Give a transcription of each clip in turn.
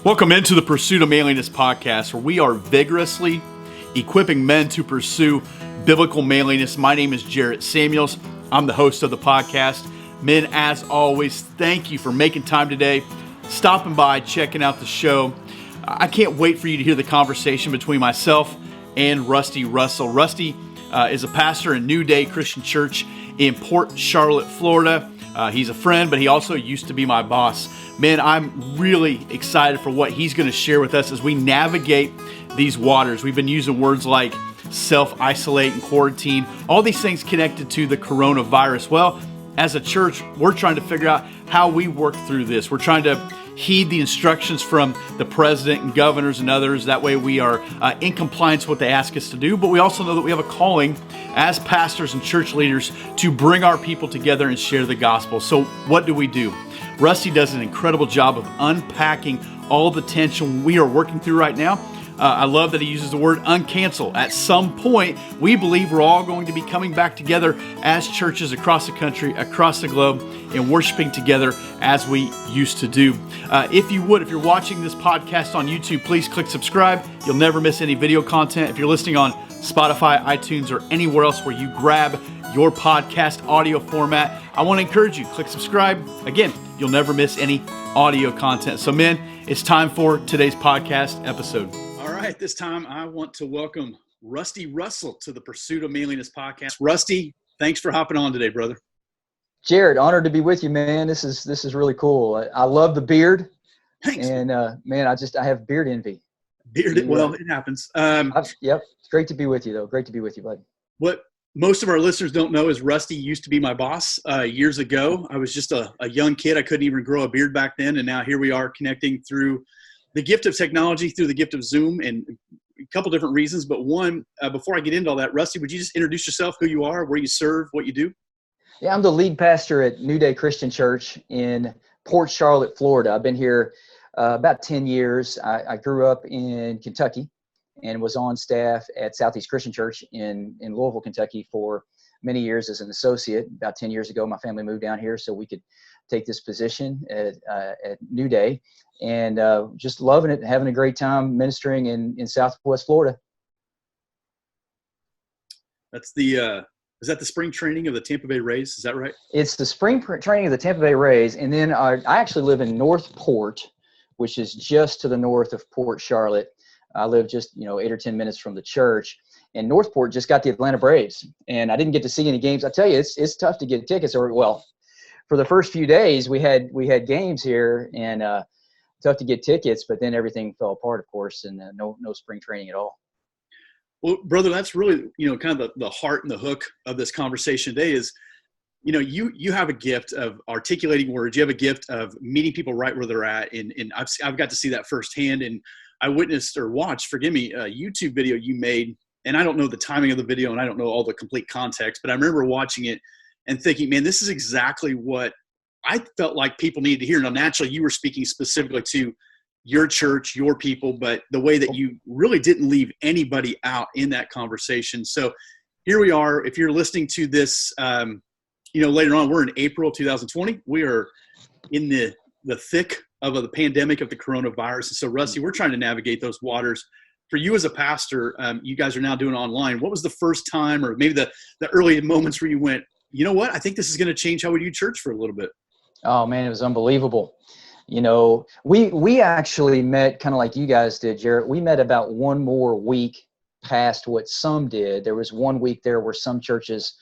Welcome into the Pursuit of Manliness podcast, where we are vigorously equipping men to pursue biblical manliness. My name is Jarrett Samuels. I'm the host of the podcast. Men, as always, thank you for making time today, stopping by, checking out the show. I can't wait for you to hear the conversation between myself and Rusty Russell. Rusty is a pastor in New Day Christian Church in Port Charlotte, Florida. He's a friend, but he also used to be my boss. Man, I'm really excited for what he's going to share with us as we navigate these waters. We've been using words like self-isolate and quarantine, all these things connected to the coronavirus. Well, as a church, we're trying to figure out how we work through this. We're trying to heed the instructions from the president and governors and others. That way we are in compliance with what they ask us to do. But we also know that we have a calling as pastors and church leaders to bring our people together and share the gospel. So what do? Rusty does an incredible job of unpacking all the tension we are working through right now. I love that he uses the word uncancel. At some point, we believe we're all going to be coming back together as churches across the country, across the globe, and worshiping together as we used to do. If you're watching this podcast on YouTube, please click subscribe. You'll never miss any video content. If you're listening on Spotify, iTunes, or anywhere else where you grab your podcast audio format, I want to encourage you, click subscribe. Again, you'll never miss any audio content. So men, it's time for today's podcast episode. All right, this time I want to welcome Rusty Russell to the Pursuit of Manliness podcast. Rusty, thanks for hopping on today, brother. Jared, honored to be with you, man. This is really cool. I love the beard. Thanks. And man, I have beard envy. Well, it happens. Yep. It's great to be with you, though. Great to be with you, bud. What most of our listeners don't know is Rusty used to be my boss years ago. I was just a young kid. I couldn't even grow a beard back then. And now here we are connecting through the gift of technology, through the gift of Zoom, and a couple different reasons. But one, before I get into all that, Rusty, would you just introduce yourself, who you are, where you serve, what you do? Yeah, I'm the lead pastor at New Day Christian Church in Port Charlotte, Florida. I've been here about 10 years. I grew up in Kentucky and was on staff at Southeast Christian Church in Louisville, Kentucky for many years as an associate. About 10 years ago, my family moved down here so we could take this position at New Day, and just loving it, having a great time ministering in Southwest Florida. That's is that the spring training of the Tampa Bay Rays? Is that right? It's the spring training of the Tampa Bay Rays, and then I actually live in Northport, which is just to the north of Port Charlotte. I live just 8 or 10 minutes from the church, and Northport just got the Atlanta Braves, and I didn't get to see any games. I tell you, it's tough to get tickets. For the first few days we had games here, and tough to get tickets, but then everything fell apart, of course, and no spring training at all. Well, brother, that's really, kind of the heart and the hook of this conversation today is, you have a gift of articulating words. You have a gift of meeting people right where they're at. And I've got to see that firsthand. And I witnessed or watched, a YouTube video you made. And I don't know the timing of the video and I don't know all the complete context, but I remember watching it and thinking, man, this is exactly what I felt like people needed to hear. Now, naturally, you were speaking specifically to your church, your people, but the way that you really didn't leave anybody out in that conversation. So here we are. If you're listening to this, later on, we're in April 2020. We are in the thick of the pandemic of the coronavirus. And so, Rusty, we're trying to navigate those waters. For you as a pastor, you guys are now doing online. What was the first time, or maybe the early moments where you went, you know what, I think this is going to change how we do church for a little bit? Oh man, it was unbelievable. We actually met kind of like you guys did, Jarrett. We met about one more week past what some did. There was 1 week there where some churches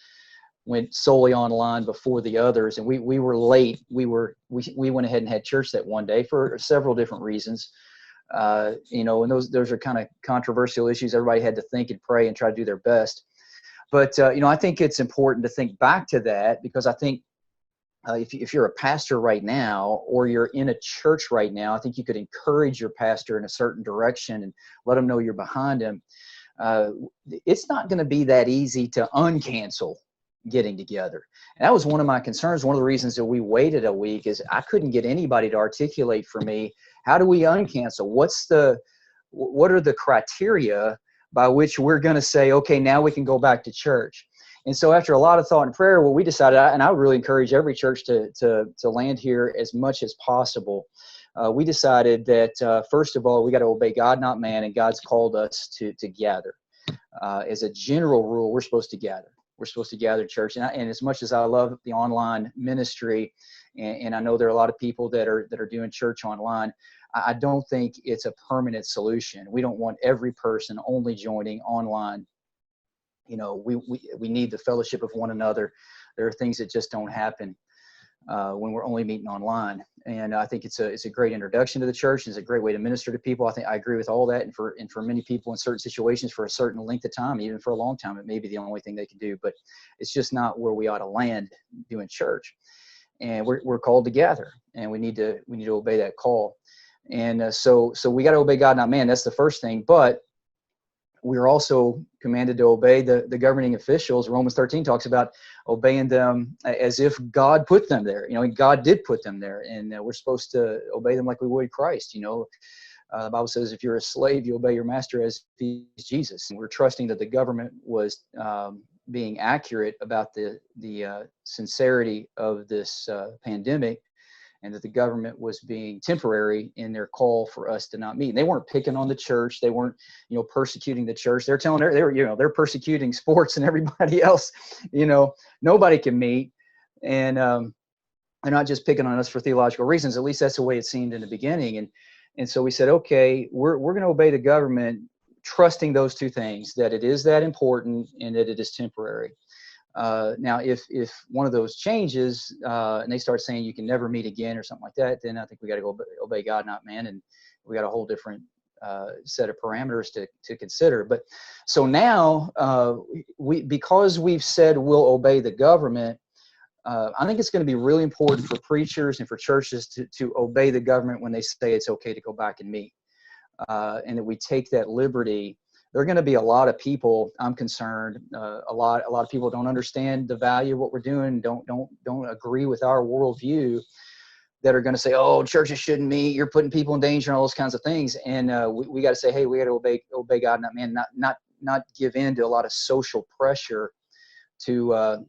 went solely online before the others, and we were late. We went ahead and had church that one day for several different reasons. And those are kind of controversial issues. Everybody had to think and pray and try to do their best. But I think it's important to think back to that, because I think if you're a pastor right now, or you're in a church right now, I think you could encourage your pastor in a certain direction and let him know you're behind him. It's not going to be that easy to uncancel getting together. And that was one of my concerns. One of the reasons that we waited a week is I couldn't get anybody to articulate for me, how do we uncancel? What are the criteria by which we're going to say, okay, now we can go back to church? And so after a lot of thought and prayer, what we decided, and I would really encourage every church to land here as much as possible. We decided that, first of all, we got to obey God, not man, and God's called us to gather. As a general rule, we're supposed to gather. We're supposed to gather in church. And as much as I love the online ministry, and I know there are a lot of people that are doing church online, I don't think it's a permanent solution. We don't want every person only joining online. We need the fellowship of one another. There are things that just don't happen when we're only meeting online. And I think it's a great introduction to the church. It's a great way to minister to people. I think I agree with all that. And for many people in certain situations for a certain length of time, even for a long time, it may be the only thing they can do, but it's just not where we ought to land doing church. And we're called to gather, and we need to obey that call. And so we got to obey God, not man. That's the first thing. But we're also commanded to obey the governing officials. Romans 13 talks about obeying them as if God put them there. God did put them there, and we're supposed to obey them like we would Christ. The Bible says if you're a slave, you obey your master as he's Jesus. And we're trusting that the government was being accurate about the sincerity of this pandemic, and that the government was being temporary in their call for us to not meet. And they weren't picking on the church. They weren't, persecuting the church. They're telling they're persecuting sports and everybody else. Nobody can meet, and they're not just picking on us for theological reasons. At least that's the way it seemed in the beginning. And so we said, okay, we're going to obey the government, trusting those two things: that it is that important and that it is temporary. Now, if one of those changes and they start saying you can never meet again or something like that, then I think we got to go obey God, not man, and we got a whole different set of parameters to consider. But so now, because we've said we'll obey the government, I think it's going to be really important for preachers and for churches to obey the government when they say it's okay to go back and meet, and that we take that liberty. There are going to be a lot of people, I'm concerned, a lot of people don't understand the value of what we're doing, don't agree with our worldview, that are going to say, oh, churches shouldn't meet, you're putting people in danger, and all those kinds of things. And we got to say, hey, we got to obey God, not man, not give in to a lot of social pressure to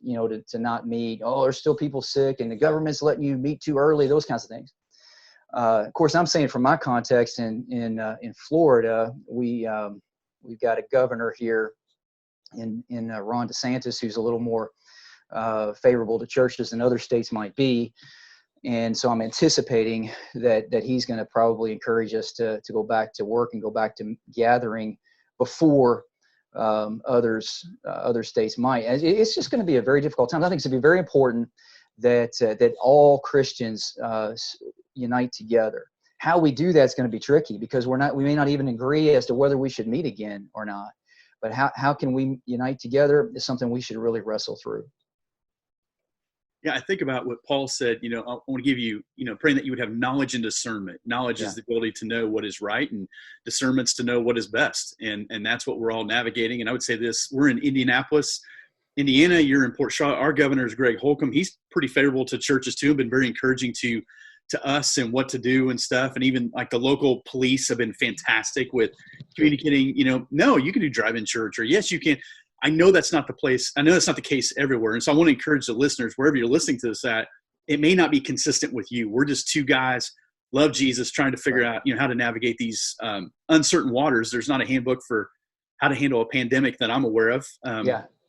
not meet. Oh, there's still people sick, and the government's letting you meet too early, those kinds of things. Of course, I'm saying from my context in Florida, we've got a governor here in Ron DeSantis who's a little more favorable to churches than other states might be. And so I'm anticipating that he's going to probably encourage us to go back to work and go back to gathering before other states might. It's just going to be a very difficult time. I think it's going to be very important that all Christians unite together. How we do that is going to be tricky, because we may not even agree as to whether we should meet again or not. But how can we unite together is something we should really wrestle through. Yeah, I think about what Paul said, I want to give you, praying that you would have knowledge and discernment. Knowledge is the ability to know what is right, and discernment's to know what is best. And that's what we're all navigating. And I would say this: we're in Indianapolis, Indiana. You're in Port Charlotte. Our governor is Greg Holcomb. He's pretty favorable to churches too, been very encouraging to us and what to do and stuff. And even like the local police have been fantastic with communicating, no, you can do drive-in church, or yes, you can. I know that's not the place. I know that's not the case everywhere. And so I want to encourage the listeners, wherever you're listening to this at, it may not be consistent with you. We're just two guys, love Jesus, trying to figure out, how to navigate these uncertain waters. There's not a handbook for how to handle a pandemic that I'm aware of.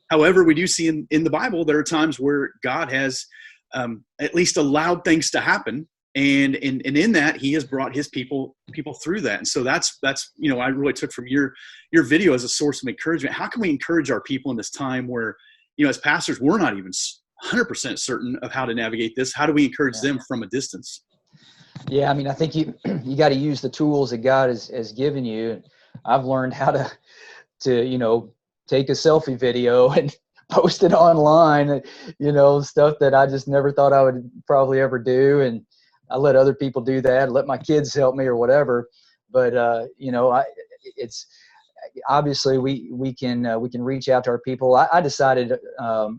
However, we do see in the Bible, there are times where God has at least allowed things to happen. And in that, he has brought his people through that. And so that's I really took from your video as a source of encouragement. How can we encourage our people in this time where, as pastors, we're not even 100% certain of how to navigate this? How do we encourage them from a distance? Yeah, I mean, I think you got to use the tools that God has given you. I've learned how to take a selfie video and post it online, stuff that I just never thought I would probably ever do. And I let other people do that, let my kids help me or whatever. But, it's obviously we can reach out to our people. I decided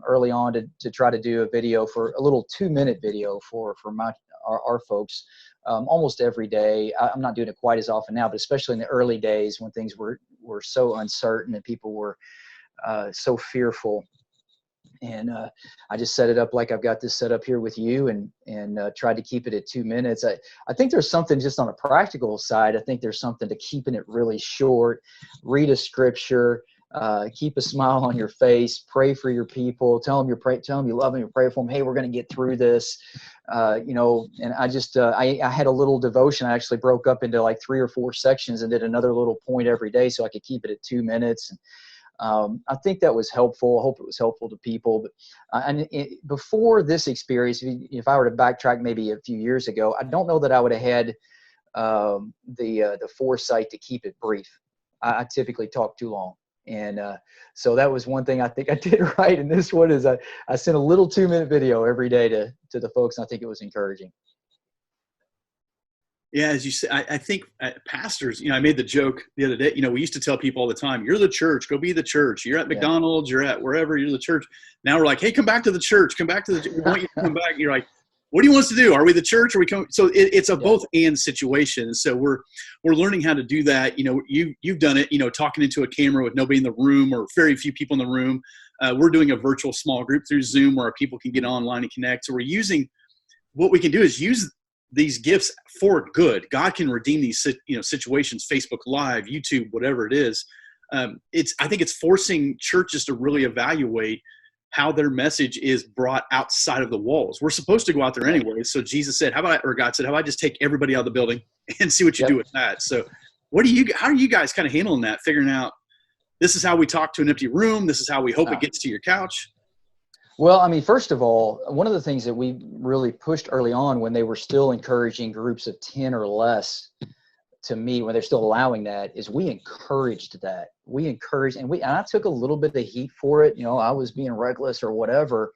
early on to try to do a video, for a little 2-minute video for our folks almost every day. I'm not doing it quite as often now, but especially in the early days when things were so uncertain and people were so fearful. And I just set it up like I've got this set up here with you, and tried to keep it at 2 minutes. I think there's something just on a practical side. I think there's something to keeping it really short. Read a scripture, keep a smile on your face, pray for your people, tell them you love them, you pray for them. Hey, we're going to get through this. And I just, I had a little devotion. I actually broke up into like 3 or 4 sections and did another little point every day so I could keep it at 2 minutes. I think that was helpful. I hope it was helpful to people. But before this experience, if I were to backtrack maybe a few years ago, I don't know that I would have had the foresight to keep it brief. I typically talk too long. And so that was one thing I think I did right. And this one is I sent a little 2-minute video every day to the folks. And I think it was encouraging. Yeah, as you say, I think pastors, I made the joke the other day, we used to tell people all the time, you're the church, go be the church. You're at McDonald's, you're at wherever, you're the church. Now we're like, hey, come back to the church, we want you to come back. And you're like, what do you want us to do? Are we the church? Are we coming? So it's a both and situation. So we're learning how to do that. You've done it, talking into a camera with nobody in the room or very few people in the room. We're doing a virtual small group through Zoom where our people can get online and connect. So we're using, what we can do is use these gifts for good. God can redeem these, situations, Facebook Live, YouTube, whatever it is. I think it's forcing churches to really evaluate how their message is brought outside of the walls. We're supposed to go out there anyway. So Jesus said, God said, how about I just take everybody out of the building and see what you do with that? So how are you guys kind of handling that? Figuring out, this is how we talk to an empty room. This is how we hope it gets to your couch. Well, I mean, first of all, one of the things that we really pushed early on when they were still encouraging groups of 10 or less to meet, when they're still allowing that, is we encouraged that. And I took a little bit of heat for it. I was being reckless or whatever,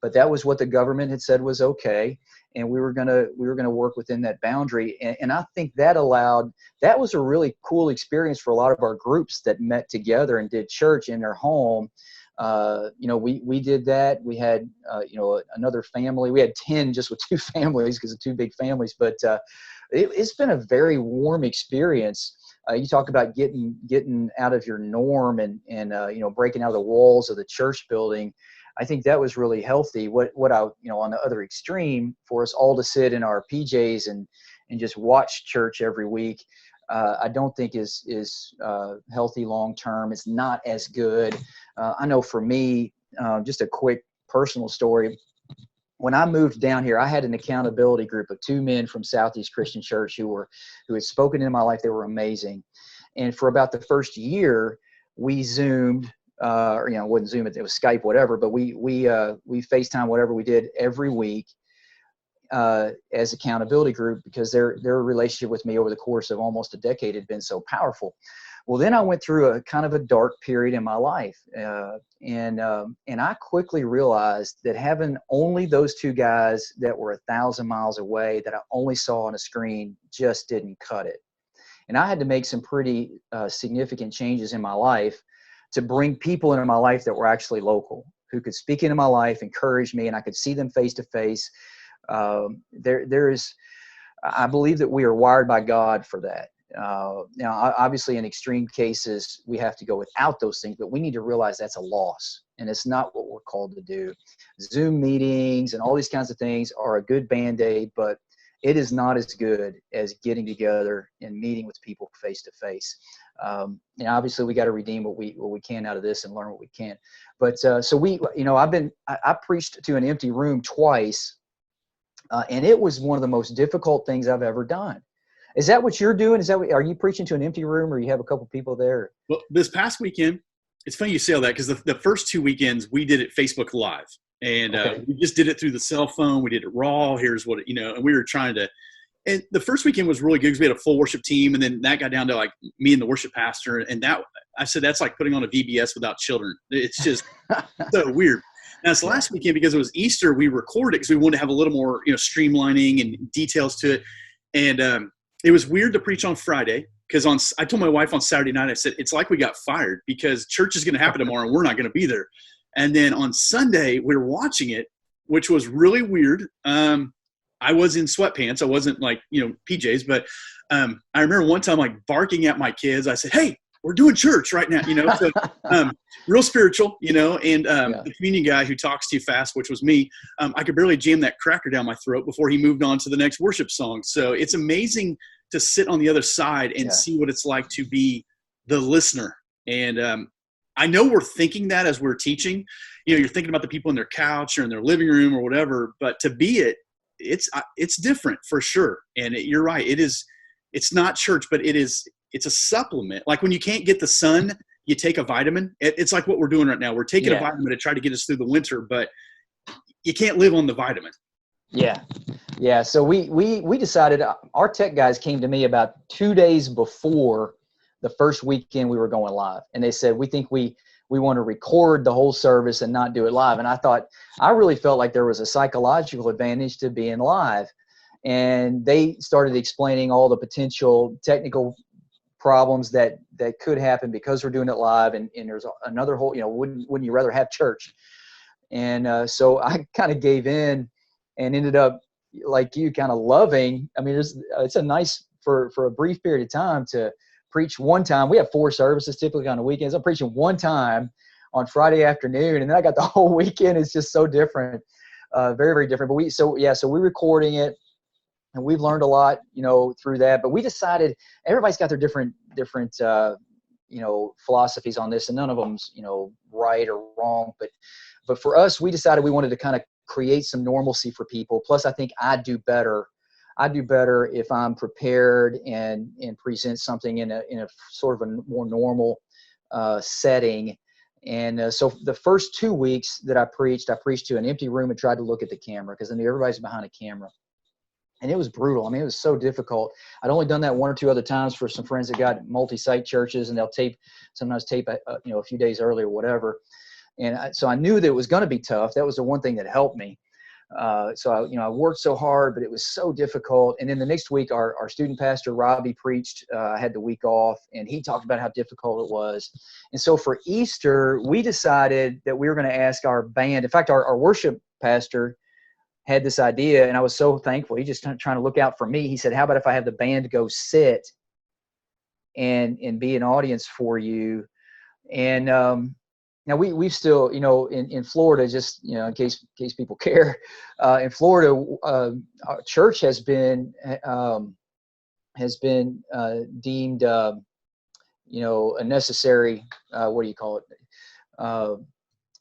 but that was what the government had said was okay. And we were going to work within that boundary. And I think that was a really cool experience for a lot of our groups that met together and did church in their home. We did that. We had, another family. We had 10 just with 2 families because of 2 big families. But it's been a very warm experience. You talk about getting out of your norm and breaking out of the walls of the church building. I think that was really healthy. What I on the other extreme, for us all to sit in our PJs and just watch church every week, I don't think is healthy long term. It's not as good. I know for me, just a quick personal story. When I moved down here, I had an accountability group of 2 men from Southeast Christian Church who had spoken in my life. They were amazing. And for about the first year, we Zoomed, it wasn't Zoom, it was Skype, whatever, but we FaceTime, whatever we did every week as accountability group, because their relationship with me over the course of almost a decade had been so powerful. Well, then I went through a kind of a dark period in my life. And I quickly realized that having only those 2 guys that were 1,000 miles away that I only saw on a screen just didn't cut it. And I had to make some pretty significant changes in my life to bring people into my life that were actually local, who could speak into my life, encourage me, and I could see them face to face. I believe that we are wired by God for that. Now, obviously, in extreme cases, we have to go without those things, but we need to realize that's a loss, and it's not what we're called to do. Zoom meetings and all these kinds of things are a good Band-Aid, but it is not as good as getting together and meeting with people face to face. Obviously, we got to redeem what we can out of this and learn what we can. But I preached to an empty room twice, and it was one of the most difficult things I've ever done. Is that what you're doing? Are you preaching to an empty room, or you have a couple people there? Well, this past weekend, it's funny you say all that, because the first 2 weekends we did it Facebook Live, and we just did it through the cell phone. We did it raw. Here's what and we were trying to. And the first weekend was really good because we had a full worship team, and then that got down to like me and the worship pastor, and that I said that's like putting on a VBS without children. It's just so weird. Now, this last weekend, because it was Easter, we recorded it because we wanted to have a little more streamlining and details to it, and it was weird to preach on Friday because I told my wife on Saturday night, I said, it's like we got fired because church is going to happen tomorrow and we're not going to be there. And then on Sunday, we were watching it, which was really weird. I was in sweatpants. I wasn't like, PJs, but I remember one time like barking at my kids. I said, hey, we're doing church right now, so real spiritual, and the communion guy who talks too fast, which was me, I could barely jam that cracker down my throat before he moved on to the next worship song. So it's amazing to sit on the other side and see what it's like to be the listener. And I know we're thinking that as we're teaching, you're thinking about the people in their couch or in their living room or whatever, but to be it's different for sure. And you're right. It's not church, but it's a supplement. Like when you can't get the sun, you take a vitamin. It's like what we're doing right now. We're taking a vitamin to try to get us through the winter, but you can't live on the vitamin. Yeah. Yeah. So we decided, our tech guys came to me about 2 days before the first weekend we were going live. And they said, we think we want to record the whole service and not do it live. And I really felt like there was a psychological advantage to being live. And they started explaining all the potential technical problems that could happen because we're doing it live. And there's another whole, wouldn't you rather have church? And so I kind of gave in and ended up, like you, kind of loving. I mean, it's a nice, for a brief period of time, to preach one time. We have 4 services typically on the weekends. I'm preaching one time on Friday afternoon, and then I got the whole weekend. It's just so different, very, very different. But so we're recording it. And we've learned a lot, through that. But we decided, everybody's got their different philosophies on this, and none of them's, right or wrong. But for us, we decided we wanted to kind of create some normalcy for people. Plus, I think I do better if I'm prepared and present something in a sort of a more normal setting. And so the first 2 weeks that I preached to an empty room and tried to look at the camera, because I knew everybody's behind a camera. And it was brutal. I mean, it was so difficult. I'd only done that 1 or 2 other times for some friends that got multi-site churches, and they'll sometimes tape a few days early or whatever. And so I knew that it was going to be tough. That was the one thing that helped me. So I worked so hard, but it was so difficult. And then the next week, our student pastor, Robbie, preached. I had the week off, and he talked about how difficult it was. And so for Easter, we decided that we were going to ask our band. In fact, our worship pastor had this idea, and I was so thankful. He just trying to look out for me. He said, how about if I have the band go sit and be an audience for you? And now we've still, in Florida, just, in case people care, in Florida, our church has been deemed, a necessary, what do you call it?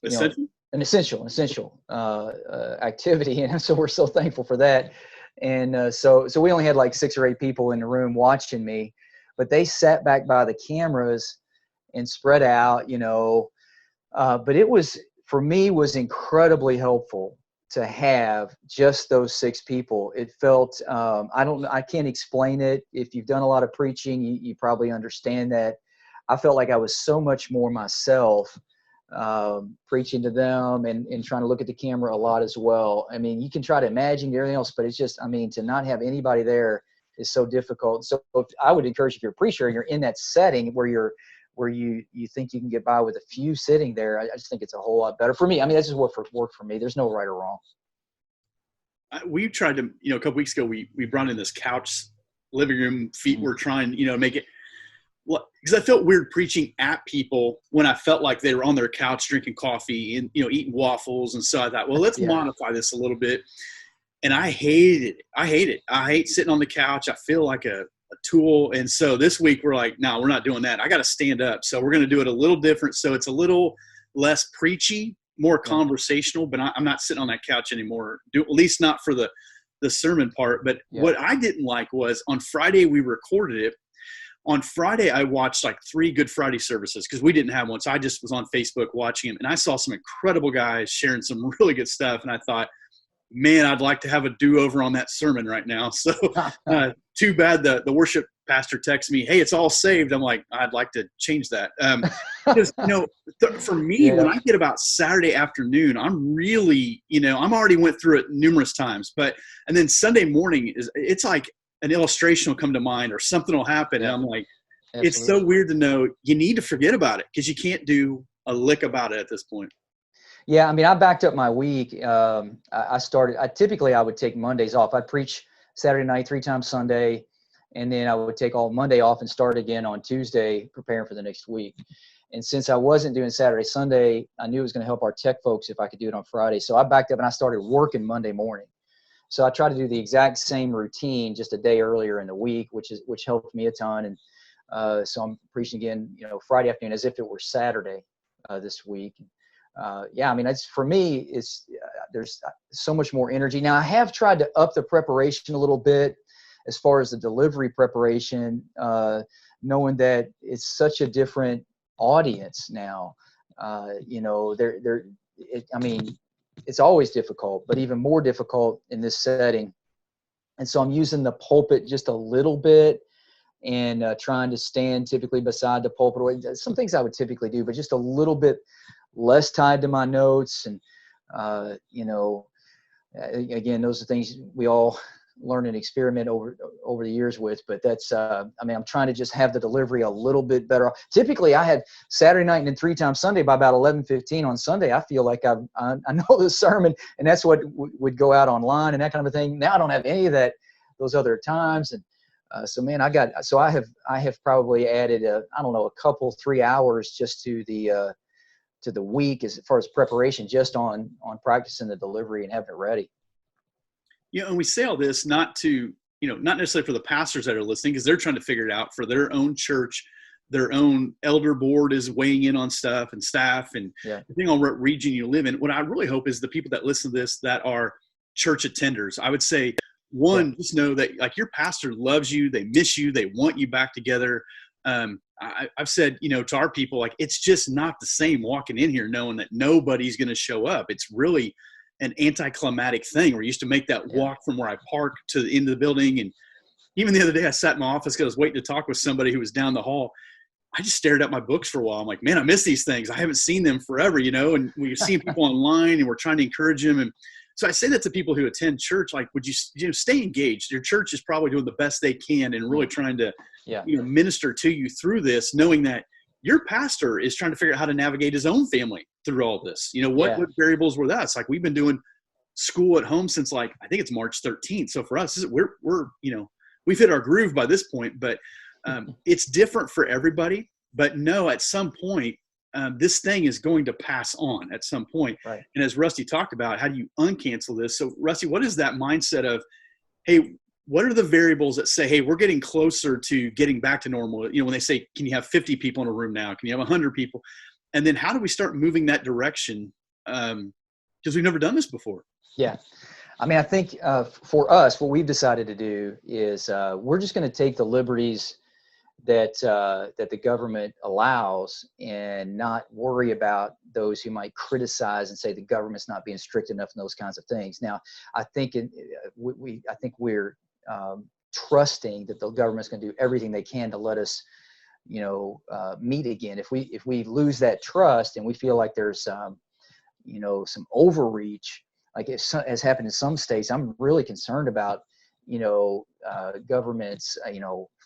Essential? An essential activity, and so we're so thankful for that. And so we only had like 6 or 8 people in the room watching me, but they sat back by the cameras and spread out, but it was, for me, was incredibly helpful to have just those 6 people. It felt, I can't explain it. If you've done a lot of preaching, you probably understand that. I felt like I was so much more myself, preaching to them and trying to look at the camera a lot as well. I mean, you can try to imagine everything else, but it's just, to not have anybody there is so difficult. So I would encourage, if you're a preacher and you're in that setting where you think you can get by with a few sitting there, I just think it's a whole lot better for me. I mean, that's just what worked for me. There's no right or wrong. We tried to, a couple weeks ago, we brought in this couch living room feet. We're trying, to make it, because I felt weird preaching at people when I felt like they were on their couch drinking coffee and, eating waffles. And so I thought, well, let's modify this a little bit. And I hated it. I hate sitting on the couch. I feel like a tool. And so this week we're like, no, we're not doing that. I got to stand up. So we're going to do it a little different. So it's a little less preachy, more conversational, but I'm not sitting on that couch anymore. At least not for the sermon part. But what I didn't like was, on Friday we recorded it. On Friday, I watched like 3 Good Friday services because we didn't have one. So I just was on Facebook watching them, and I saw some incredible guys sharing some really good stuff. And I thought, man, I'd like to have a do-over on that sermon right now. So too bad the worship pastor texted me, hey, it's all saved. I'm like, I'd like to change that. Because, for me, when I get about Saturday afternoon, I'm really, I'm already went through it numerous times. And then Sunday morning, it's like an illustration will come to mind or something will happen. And I'm like, It's so weird to know you need to forget about it because you can't do a lick about it at this point. Yeah, I mean, I backed up my week. I would take Mondays off. I'd preach Saturday night, 3 times Sunday, And then I would take all Monday off and start again on Tuesday, preparing for the next week. And since I wasn't doing Saturday, Sunday, I knew it was going to help our tech folks if I could do it on Friday. So I backed up and I started working Monday morning. So I try to do the exact same routine just a day earlier in the week, which helped me a ton. And so I'm preaching again, Friday afternoon as if it were Saturday this week. Yeah, I mean, for me, there's so much more energy. Now I have tried to up the preparation a little bit as far as the delivery preparation, knowing that it's such a different audience now. I mean, it's always difficult, but even more difficult in this setting. And so I'm using the pulpit just a little bit and trying to stand typically beside the pulpit. Some things I would typically do, but just a little bit less tied to my notes. And, again, those are things we all learn and experiment over the years with, but that's, I'm trying to just have the delivery a little bit better. Typically I had Saturday night and then 3 times Sunday by about 11:15 on Sunday. I feel like I know the sermon, and that's what would go out online and that kind of a thing. Now I don't have any of that, those other times. And I have probably added a couple 3 hours just to the week as far as preparation, just on practicing the delivery and having it ready. And we say all this not necessarily for the pastors that are listening, because they're trying to figure it out for their own church. Their own elder board is weighing in on stuff and staff and depending on what region you live in. What I really hope is the people that listen to this that are church attenders, I would say, just know that like your pastor loves you. They miss you. They want you back together. I've said, to our people, like, it's just not the same walking in here knowing that nobody's going to show up. It's really an anticlimactic thing. We used to make that walk from where I park to the end of the building. And even the other day I sat in my office because I was waiting to talk with somebody who was down the hall. I just stared at my books for a while. I'm like, man, I miss these things. I haven't seen them forever, and we've seen people online and we're trying to encourage them. And so I say that to people who attend church, like, would you stay engaged? Your church is probably doing the best they can and really trying to, minister to you through this, knowing that your pastor is trying to figure out how to navigate his own family through all this. What variables were that? It's like, we've been doing school at home since I think it's March 13th. So for us, we're we've hit our groove by this point, but it's different for everybody. But no, at some point, this thing is going to pass on at some point. Right. And as Rusty talked about, how do you uncancel this? So Rusty, what is that mindset of, hey, what are the variables that say, hey, we're getting closer to getting back to normal? When they say, can you have 50 people in a room now? Can you have 100 people? And then how do we start moving that direction? Because we've never done this before. Yeah. I think for us, what we've decided to do is we're just going to take the liberties that the government allows and not worry about those who might criticize and say the government's not being strict enough and those kinds of things. Now, I think we're trusting that the government's going to do everything they can to let us, meet again. If we lose that trust and we feel like there's some overreach, like it has happened in some states, I'm really concerned about, governments,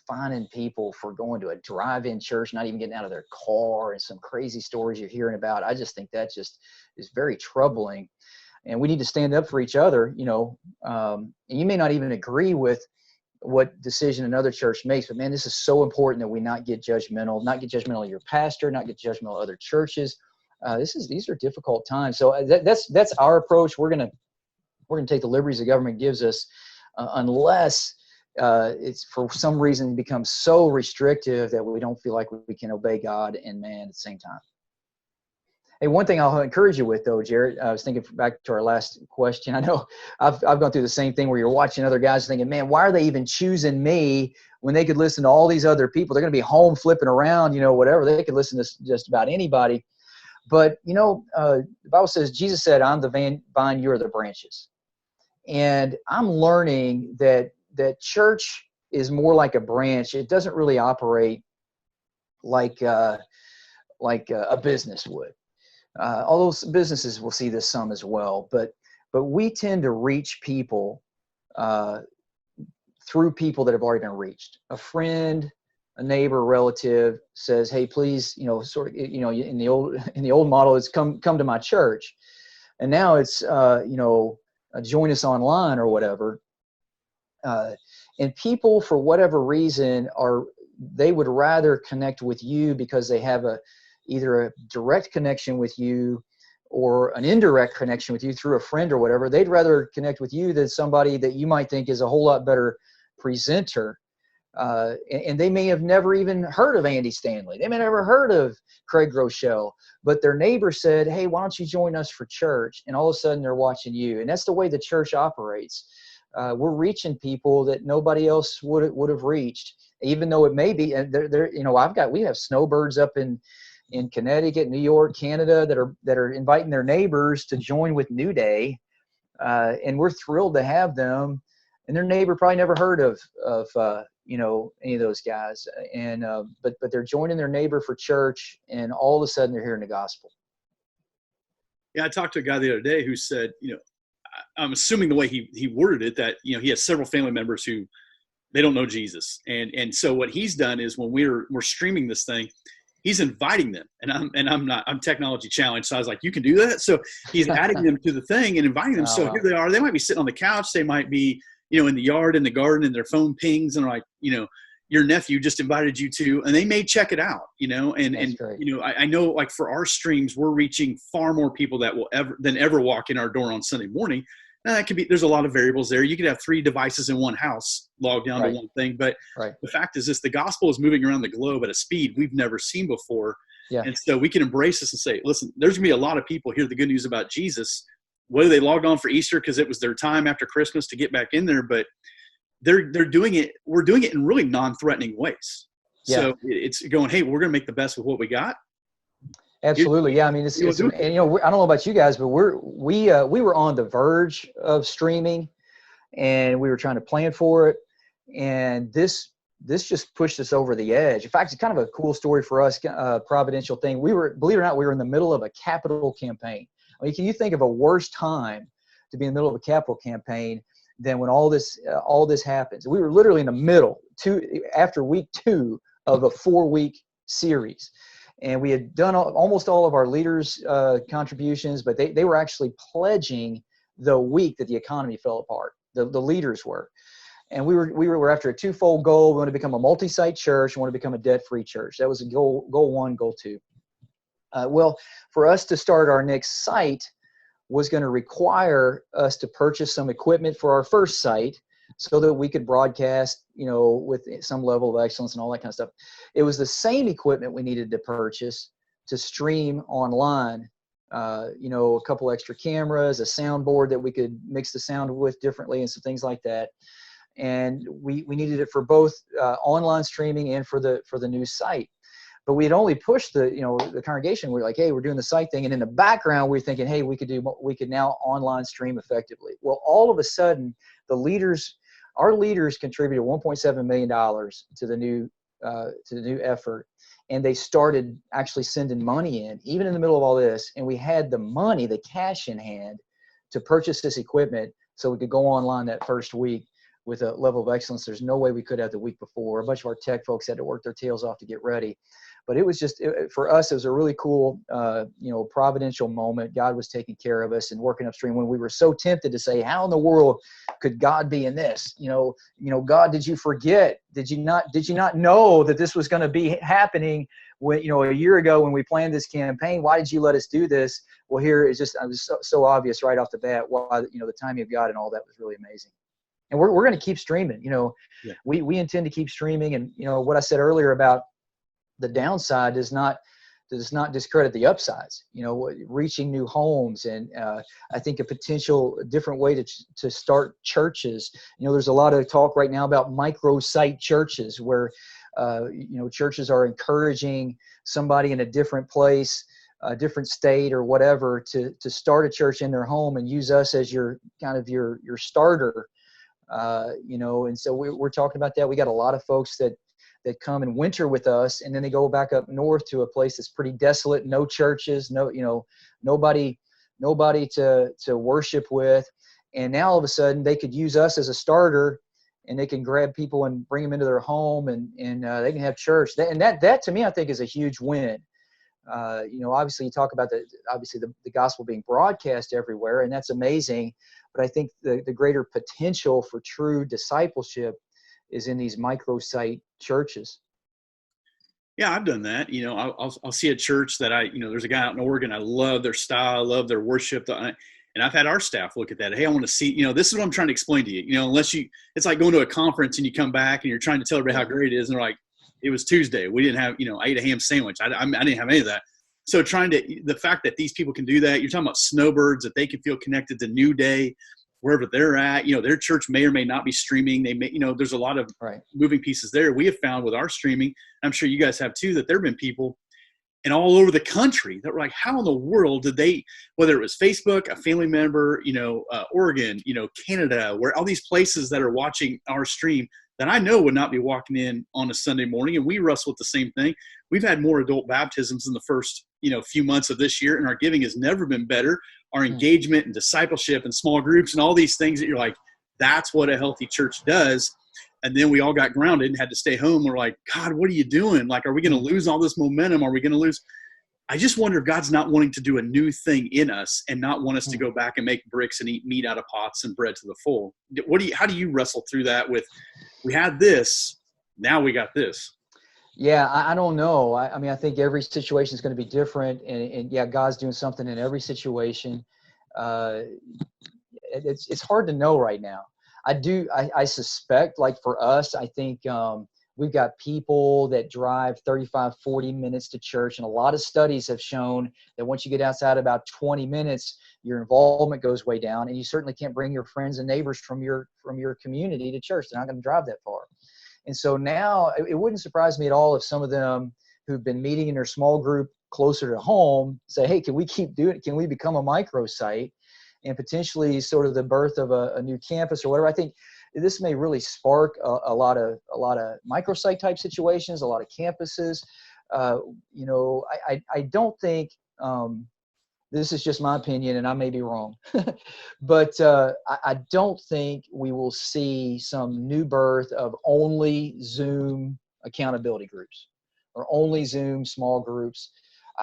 fining people for going to a drive-in church, not even getting out of their car, and some crazy stories you're hearing about. I just think that just is very troubling. And we need to stand up for each other, and you may not even agree with what decision another church makes, but man, this is so important that we not get judgmental of your pastor, not get judgmental of other churches. These are difficult times. So that's our approach. We're going to take the liberties the government gives us, unless it's for some reason becomes so restrictive that we don't feel like we can obey God and man at the same time. Hey, one thing I'll encourage you with though, Jared, I was thinking back to our last question. I know I've gone through the same thing where you're watching other guys thinking, man, why are they even choosing me when they could listen to all these other people? They're going to be home flipping around, whatever. They could listen to just about anybody. But, the Bible says, Jesus said, I'm the vine, you're the branches. And I'm learning that church is more like a branch. It doesn't really operate like a business would. Although businesses will see this some as well, but we tend to reach people through people that have already been reached. A friend, a neighbor, a relative says, "Hey, please, in the old model, it's come to my church," and now it's join us online or whatever. And people, for whatever reason, they would rather connect with you because they have either a direct connection with you or an indirect connection with you through a friend or whatever. They'd rather connect with you than somebody that you might think is a whole lot better presenter. And they may have never even heard of Andy Stanley. They may have never heard of Craig Rochelle, but their neighbor said, hey, why don't you join us for church? And all of a sudden they're watching you. And that's the way the church operates. We're reaching people that nobody else would have reached, even though it may be, and we have snowbirds up in Connecticut, New York, Canada that are inviting their neighbors to join with New Day. And we're thrilled to have them. And their neighbor probably never heard of any of those guys. And but they're joining their neighbor for church, and all of a sudden they're hearing the gospel. Yeah, I talked to a guy the other day who said, I'm assuming the way he worded it that, he has several family members who they don't know Jesus. And so what he's done is when we're streaming this thing, he's inviting them, and I'm technology challenged. So I was like, you can do that. So he's adding them to the thing and inviting them. So here they are. They might be sitting on the couch. They might be, in the yard, in the garden, and their phone pings and like, your nephew just invited you to, and they may check it out, I know like for our streams, we're reaching far more people than ever walk in our door on Sunday morning. Now that could be, there's a lot of variables there. You could have 3 devices in one house logged down to one thing, but the fact is the gospel is moving around the globe at a speed we've never seen before. Yeah. And so we can embrace this and say, listen, there's gonna be a lot of people hear the good news about Jesus, whether they logged on for Easter because it was their time after Christmas to get back in there, but they're doing it. We're doing it in really non-threatening ways. Yeah. So it's going, hey, we're going to make the best with what we got. Absolutely. Yeah. I mean, I don't know about you guys, but we were on the verge of streaming, and we were trying to plan for it. And this just pushed us over the edge. In fact, it's kind of a cool story for us, providential thing. Believe it or not, we were in the middle of a capital campaign. I mean, can you think of a worse time to be in the middle of a capital campaign than when all this happens? We were literally in the middle, after week 2 of a 4-week series. And we had done almost all of our leaders' contributions, but they were actually pledging the week that the economy fell apart. The leaders were. And we were after a twofold goal. We want to become a multi-site church. We want to become a debt-free church. That was a goal 1, goal 2. Well, for us to start our next site was going to require us to purchase some equipment for our first site so that we could broadcast, with some level of excellence and all that kind of stuff. It was the same equipment we needed to purchase to stream online, a couple extra cameras, a soundboard that we could mix the sound with differently and some things like that. And we needed it for both online streaming and for the new site. But we had only pushed the congregation. We were like, hey, we're doing the site thing. And in the background, we were thinking, hey, we could now online stream effectively. Well, all of a sudden, our leaders contributed $1.7 million to the new effort. And they started actually sending money in, even in the middle of all this. And we had the money, the cash in hand to purchase this equipment so we could go online that first week with a level of excellence there's no way we could have the week before. A bunch of our tech folks had to work their tails off to get ready. But it was for us, it was a really cool, providential moment. God was taking care of us and working upstream when we were so tempted to say, how in the world could God be in this? God, did you forget? Did you not know that this was going to be happening when, a year ago when we planned this campaign? Why did you let us do this? Well, here it was so obvious right off the bat why, the timing of God and all that was really amazing. And we're going to keep streaming. Yeah. We intend to keep streaming. And, what I said earlier about the downside does not discredit the upsides, reaching new homes. And I think a potential different way to start churches. There's a lot of talk right now about micro-site churches where, churches are encouraging somebody in a different place, a different state or whatever to start a church in their home and use us as your kind of your starter. And so we're talking about that. We got a lot of folks that come and winter with us, and then they go back up north to a place that's pretty desolate, no churches, nobody to worship with. And now all of a sudden they could use us as a starter, and they can grab people and bring them into their home, and they can have church. That to me, I think is a huge win. Obviously you talk about the gospel being broadcast everywhere, and that's amazing. But I think the greater potential for true discipleship is in these microsite churches. Yeah, I've done that. I'll see a church that there's a guy out in Oregon. I love their style. I love their worship. And I've had our staff look at that. Hey, I want to see, this is what I'm trying to explain to you. It's like going to a conference and you come back and you're trying to tell everybody how great it is. And they're like, it was Tuesday. We didn't have, I ate a ham sandwich. I didn't have any of that. So the fact that these people can do that, you're talking about snowbirds, that they can feel connected to New Day, wherever they're at. Their church may or may not be streaming. They may, there's a lot of moving pieces there. We have found with our streaming, I'm sure you guys have too, that there have been people and all over the country that were like, how in the world did they, whether it was Facebook, a family member, Oregon, Canada, where all these places that are watching our stream that I know would not be walking in on a Sunday morning. And we wrestle with the same thing. We've had more adult baptisms in the first, few months of this year, and our giving has never been better. Our engagement and discipleship and small groups and all these things that you're like, that's what a healthy church does. And then we all got grounded and had to stay home. We're like, God, what are you doing? Like, are we going to lose all this momentum? Are we going to lose? I just wonder if God's not wanting to do a new thing in us and not want us to go back and make bricks and eat meat out of pots and bread to the full. How do you wrestle through that with, we had this, now we got this? Yeah, I don't know. I mean, I think every situation is going to be different, and yeah, God's doing something in every situation. It's hard to know right now. I suspect, like for us, I think we've got people that drive 35, 40 minutes to church, and a lot of studies have shown that once you get outside about 20 minutes, your involvement goes way down, and you certainly can't bring your friends and neighbors from your community to church. They're not going to drive that far. And so now it wouldn't surprise me at all if some of them who've been meeting in their small group closer to home say, hey, can we keep doing it? Can we become a microsite and potentially sort of the birth of a new campus or whatever? I think this may really spark a lot of microsite type situations, a lot of campuses. I don't think, this is just my opinion and I may be wrong, but I don't think we will see some new birth of only Zoom accountability groups or only Zoom small groups.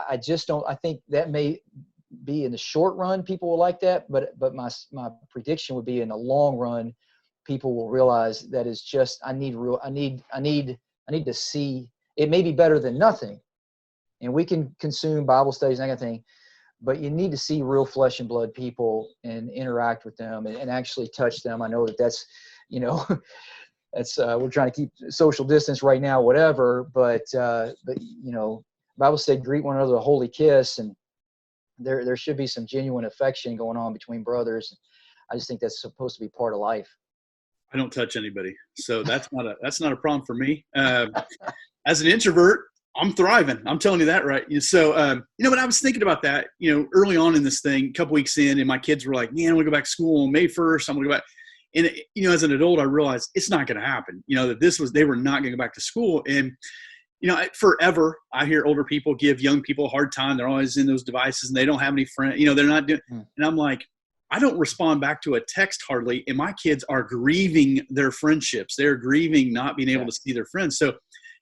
I just don't. I think that may be in the short run, people will like that, but my prediction would be in the long run, people will realize that it's just, I need to see, it may be better than nothing. And we can consume Bible studies and that kind of thing, but you need to see real flesh and blood people and interact with them and actually touch them. I know that's, that's, we're trying to keep social distance right now, whatever, but Bible said, greet one another with a holy kiss. And there should be some genuine affection going on between brothers. I just think that's supposed to be part of life. I don't touch anybody. So that's not a problem for me. As an introvert, I'm thriving. I'm telling you that, right? So, but I was thinking about that, early on in this thing, a couple weeks in, and my kids were like, man, I want to go back to school on May 1st. I'm going to go back. And, as an adult, I realized it's not going to happen, that they were not going to go back to school. And, forever, I hear older people give young people a hard time. They're always in those devices and they don't have any friends, they're not doing, and I'm like, I don't respond back to a text hardly. And my kids are grieving their friendships. They're grieving not being able to see their friends. So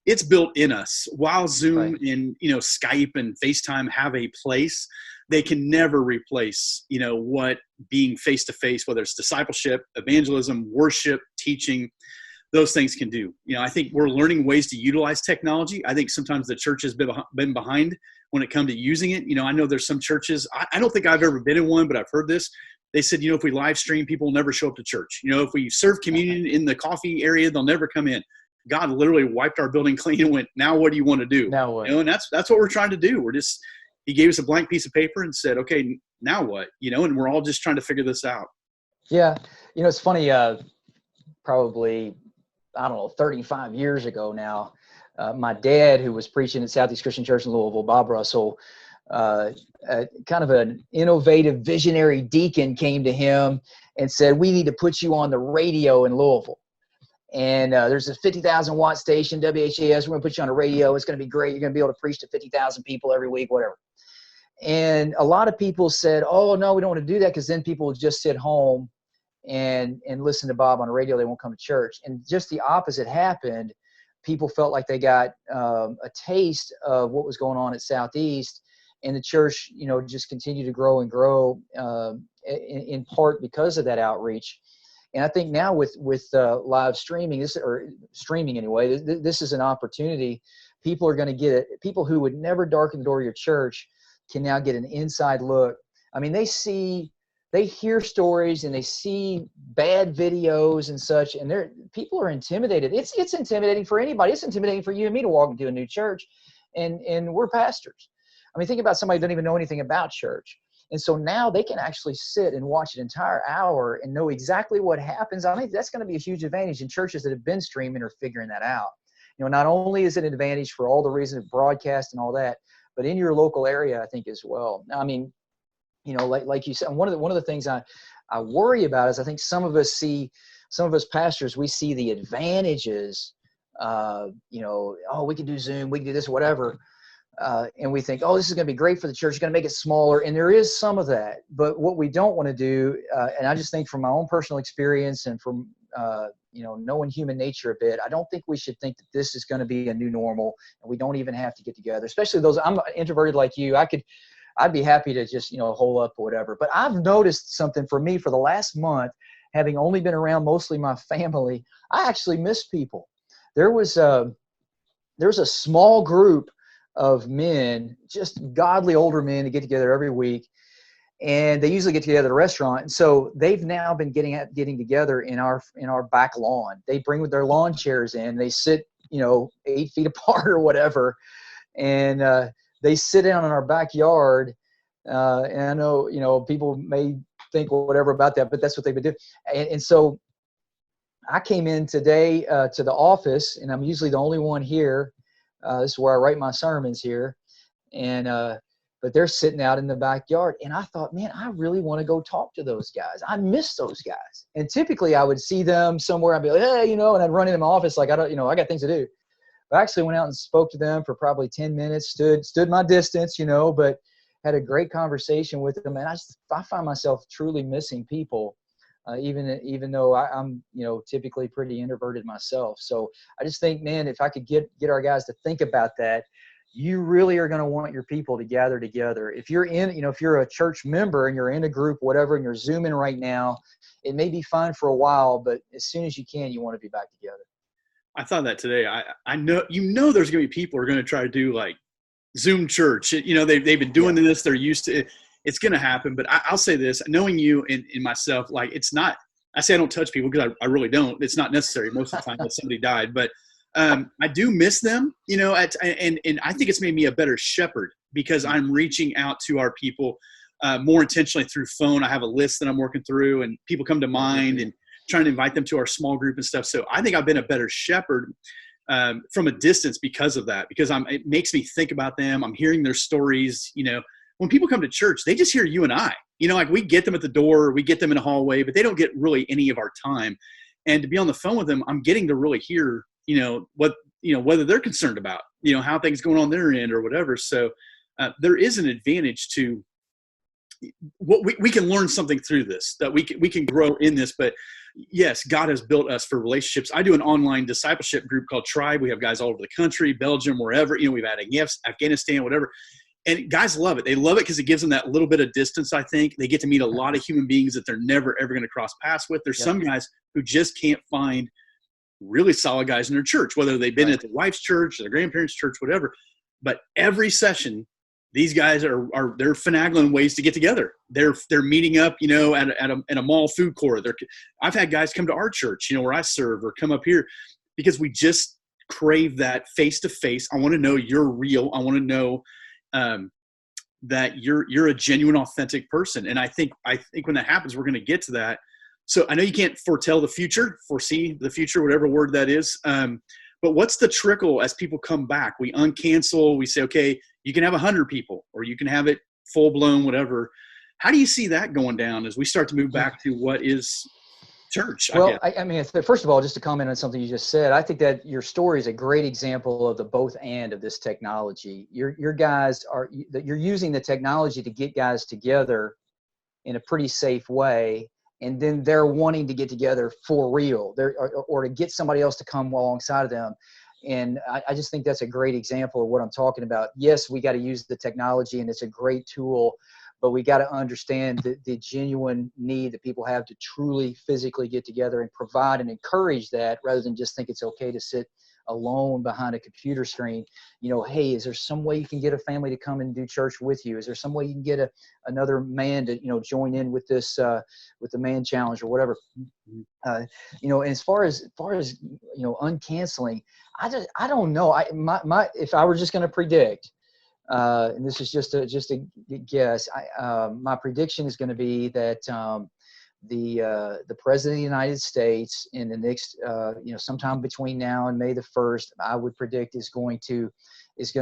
it's built in us. While Zoom and, Skype and FaceTime have a place, they can never replace, what being face-to-face, whether it's discipleship, evangelism, worship, teaching, those things can do. I think we're learning ways to utilize technology. I think sometimes the church has been behind when it comes to using it. I know there's some churches, I don't think I've ever been in one, but I've heard this. They said, if we live stream, people will never show up to church. If we serve communion in the coffee area, they'll never come in. God literally wiped our building clean and went, now what do you want to do? Now what? And that's what we're trying to do. He gave us a blank piece of paper and said, okay, now what? And we're all just trying to figure this out. Yeah. It's funny, probably, 35 years ago now, my dad, who was preaching at Southeast Christian Church in Louisville, Bob Russell, kind of an innovative visionary deacon came to him and said, we need to put you on the radio in Louisville. And there's a 50,000 watt station, WHAS. We're going to put you on the radio. It's going to be great. You're going to be able to preach to 50,000 people every week, whatever. And a lot of people said, oh, no, we don't want to do that because then people will just sit home and listen to Bob on the radio. They won't come to church. And just the opposite happened. People felt like they got a taste of what was going on at Southeast, and the church, just continued to grow and grow. in part because of that outreach. And I think now with live streaming, or streaming anyway, this is an opportunity. People are going to get it. People who would never darken the door of your church can now get an inside look. I mean, they hear stories and they see bad videos and such, and people are intimidated. It's intimidating for anybody. It's intimidating for you and me to walk into a new church, and we're pastors. I mean, think about somebody who doesn't even know anything about church. And so now they can actually sit and watch an entire hour and know exactly what happens. I think that's going to be a huge advantage, and churches that have been streaming are figuring that out. Not only is it an advantage for all the reasons of broadcast and all that, but in your local area, I think as well. I mean, like you said, one of the things I worry about is I think some of us pastors, we see the advantages. Oh, we can do Zoom, we can do this, whatever. And we think, oh, this is going to be great for the church. It's going to make it smaller. And there is some of that. But what we don't want to do, and I just think from my own personal experience and from, knowing human nature a bit, I don't think we should think that this is going to be a new normal and we don't even have to get together, especially those. I'm introverted like you. I'd be happy to just, hole up or whatever. But I've noticed something for me for the last month, having only been around mostly my family, I actually miss people. There was a small group of men, just godly older men, to get together every week. And they usually get together at a restaurant. And so they've now been getting together in our back lawn. They bring their lawn chairs in, they sit, 8 feet apart or whatever. And they sit down in our backyard. And I know, people may think whatever about that, but that's what they've been doing. And so I came in today to the office, and I'm usually the only one here. This is where I write my sermons here. And, but they're sitting out in the backyard. And I thought, man, I really want to go talk to those guys. I miss those guys. And typically I would see them somewhere. I'd be like, hey, and I'd run into my office like, I got things to do. But I actually went out and spoke to them for probably 10 minutes, stood my distance, but had a great conversation with them. And I find myself truly missing people, even though I'm, typically pretty introverted myself. So I just think, man, if I could get our guys to think about that, you really are going to want your people to gather together. If you're if you're a church member and you're in a group, whatever, and you're Zooming right now, it may be fine for a while, but as soon as you can, you want to be back together. I thought that today. I know, there's going to be people who are going to try to do like Zoom church. They've been doing this. They're used to it. It's going to happen. But I'll say this, knowing you and myself, like it's not, I say I don't touch people because I really don't. It's not necessary most of the time that somebody died. But I do miss them, and I think it's made me a better shepherd because I'm reaching out to our people more intentionally through phone. I have a list that I'm working through, and people come to mind and trying to invite them to our small group and stuff. So I think I've been a better shepherd from a distance because of that, because it makes me think about them. I'm hearing their stories. When people come to church, they just hear you and I, like we get them at the door, we get them in a hallway, but they don't get really any of our time. And to be on the phone with them, I'm getting to really hear, whether they're concerned about, how things going on their end or whatever. So there is an advantage to what we can learn something through this, that we can grow in this. But yes, God has built us for relationships. I do an online discipleship group called Tribe. We have guys all over the country, Belgium, wherever, we've had Afghanistan, whatever. And guys love it. They love it because it gives them that little bit of distance, I think. They get to meet a lot of human beings that they're never, ever going to cross paths with. There's some guys who just can't find really solid guys in their church, whether they've been at their wife's church or their grandparents' church, whatever. But every session, these guys they're finagling ways to get together. They're meeting up, at a mall food court. I've had guys come to our church, where I serve, or come up here because we just crave that face-to-face. I want to know you're real. I want to know that you're a genuine, authentic person. And I think when that happens, we're going to get to that. So I know you can't foresee the future, whatever word that is. But what's the trickle as people come back? We uncancel, we say, okay, you can have 100 people, or you can have it full blown, whatever. How do you see that going down as we start to move back to what is church? Well, I mean, first of all, just to comment on something you just said, I think that your story is a great example of the both and of this technology. Your guys you're using the technology to get guys together in a pretty safe way. And then they're wanting to get together for real, or to get somebody else to come alongside of them. And I just think that's a great example of what I'm talking about. Yes, we got to use the technology, and it's a great tool. but we got to understand the genuine need that people have to truly physically get together and provide and encourage that, rather than just think it's okay to sit alone behind a computer screen. Hey, is there some way you can get a family to come and do church with you? Is there some way you can get another man to join in with this with the man challenge or whatever? And as far as uncanceling, I don't know. My if I were just going to predict, and this is just a guess, my prediction is going to be that the president of the United States in the next sometime between now and May the 1st, I would predict is going to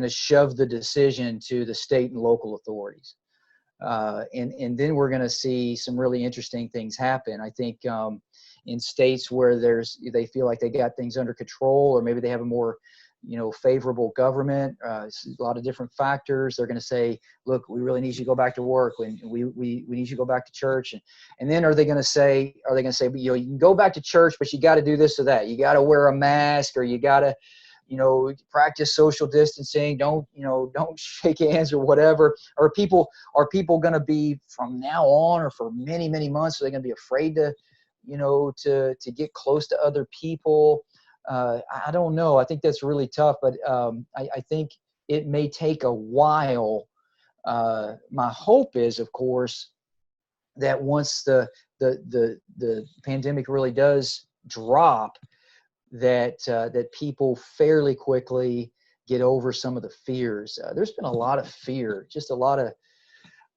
shove the decision to the state and local authorities, and then we're going to see some really interesting things happen. I think in states where they feel like they got things under control, or maybe they have a more favorable government, a lot of different factors, they're going to say, look, we really need you to go back to work. We need you to go back to church. And then are they going to say, but you can go back to church, but you got to do this or that. You got to wear a mask, or you got to, practice social distancing. Don't shake hands or whatever. Are people going to be, from now on or for many, many months, are they going to be afraid to get close to other people? I don't know. I think that's really tough, but I think it may take a while. My hope is, of course, that once the pandemic really does drop, that people fairly quickly get over some of the fears. There's been a lot of fear, just a lot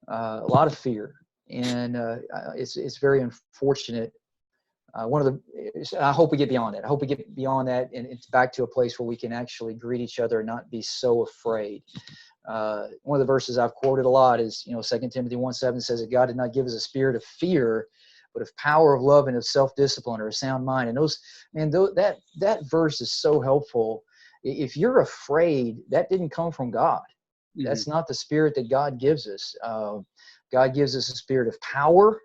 of fear, and it's very unfortunate. I hope we get beyond that. I hope we get beyond that, and it's back to a place where we can actually greet each other and not be so afraid. One of the verses I've quoted a lot is, 2 Timothy 1:7 says that God did not give us a spirit of fear, but of power, of love, and of self-discipline, or a sound mind. And that verse is so helpful. If you're afraid, that didn't come from God. Mm-hmm. That's not the spirit that God gives us. God gives us a spirit of power,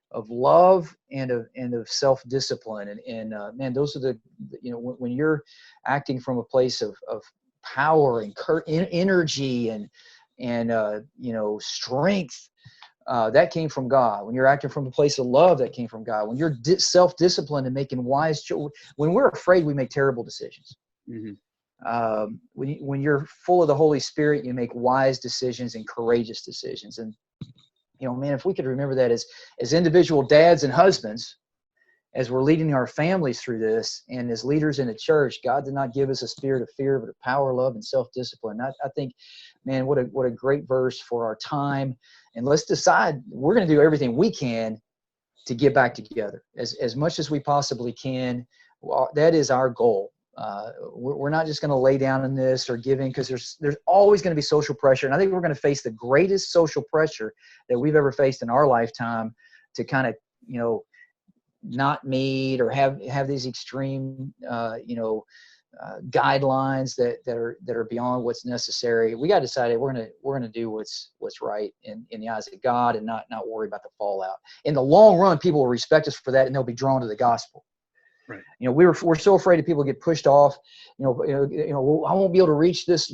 of love, and of self-discipline. And man, those are when you're acting from a place of power and energy and strength, that came from God. When you're acting from a place of love, that came from God. When you're self-disciplined and making wise choices, when we're afraid, we make terrible decisions. Mm-hmm. When you're full of the Holy Spirit, you make wise decisions and courageous decisions. And man, if we could remember that as individual dads and husbands, as we're leading our families through this, and as leaders in the church, God did not give us a spirit of fear, but of power, love, and self-discipline. I think, man, what a great verse for our time. And let's decide we're going to do everything we can to get back together as much as we possibly can. Well, that is our goal. We're not just going to lay down in this or give in, because there's always going to be social pressure. And I think we're going to face the greatest social pressure that we've ever faced in our lifetime to kind of, not meet or have these extreme, guidelines that are beyond what's necessary. We got to decide that we're going to do what's right in the eyes of God, and not worry about the fallout. In the long run, people will respect us for that, and they'll be drawn to the gospel. Right. We're so afraid that people get pushed off. I won't be able to reach this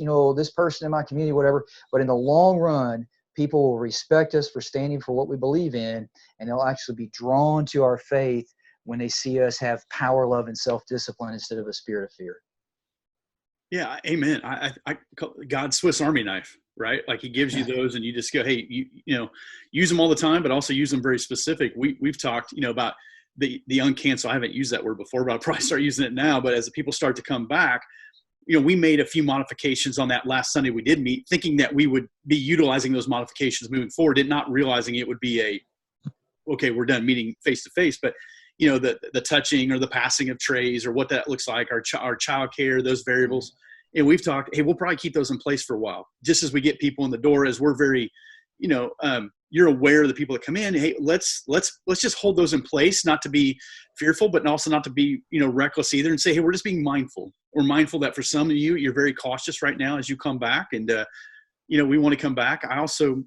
person in my community, whatever. But in the long run, people will respect us for standing for what we believe in, and they'll actually be drawn to our faith when they see us have power, love, and self-discipline instead of a spirit of fear. Yeah, amen. I God's Swiss Army knife, right? Like He gives you those, and you just go, hey, use them all the time, but also use them very specific. We've talked, about the uncancel. I haven't used that word before, but I'll probably start using it now. But as the people start to come back, we made a few modifications on that last Sunday we did meet, thinking that we would be utilizing those modifications moving forward, and not realizing it would be okay, we're done meeting face to face. But the touching or the passing of trays, or what that looks like, our child care, those variables. And we've talked, hey, we'll probably keep those in place for a while, just as we get people in the door, as we're very, you're aware of the people that come in. Hey, let's just hold those in place, not to be fearful, but also not to be, reckless either, and say, hey, we're just being mindful. We're mindful that for some of you're very cautious right now as you come back, and, we want to come back. I also,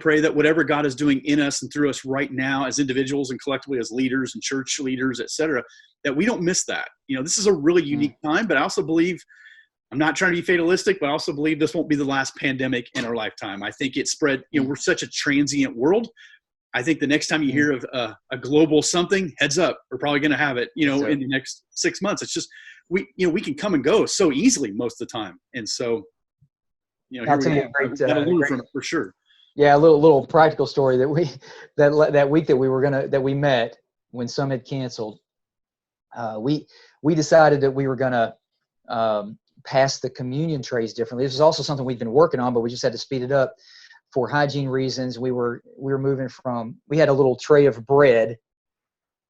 pray that whatever God is doing in us and through us right now as individuals and collectively as leaders and church leaders, et cetera, that we don't miss that. This is a really unique time, but I also believe I'm not trying to be fatalistic, but I also believe this won't be the last pandemic in our lifetime. I think it spread, we're such a transient world. I think the next time you hear of a global something, heads up, we're probably going to have it, in the next 6 months. It's just, we can come and go so easily most of the time. And so, here I'll we tell you have got to learn from it for sure. Yeah. A little practical story that that week that we met when some had canceled, we decided that we were going to, pass the communion trays differently. This is also something we've been working on, but we just had to speed it up for hygiene reasons. We were moving we had a little tray of bread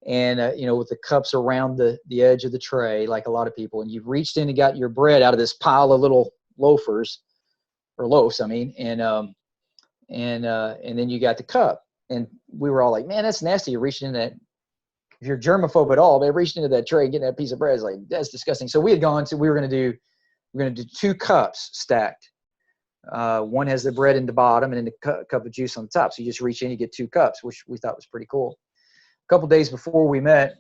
and, with the cups around the edge of the tray, like a lot of people, and you reached in and got your bread out of this pile of little loaves, and then you got the cup, and we were all like, man, that's nasty. You're reaching into that. If you're germaphobe at all, they reached into that tray and getting that piece of bread. It's like, that's disgusting. So we had gone to, we were going to do 2 cups stacked. One has the bread in the bottom and then the cup of juice on the top. So you just reach in, you get 2 cups, which we thought was pretty cool. A couple days before we met,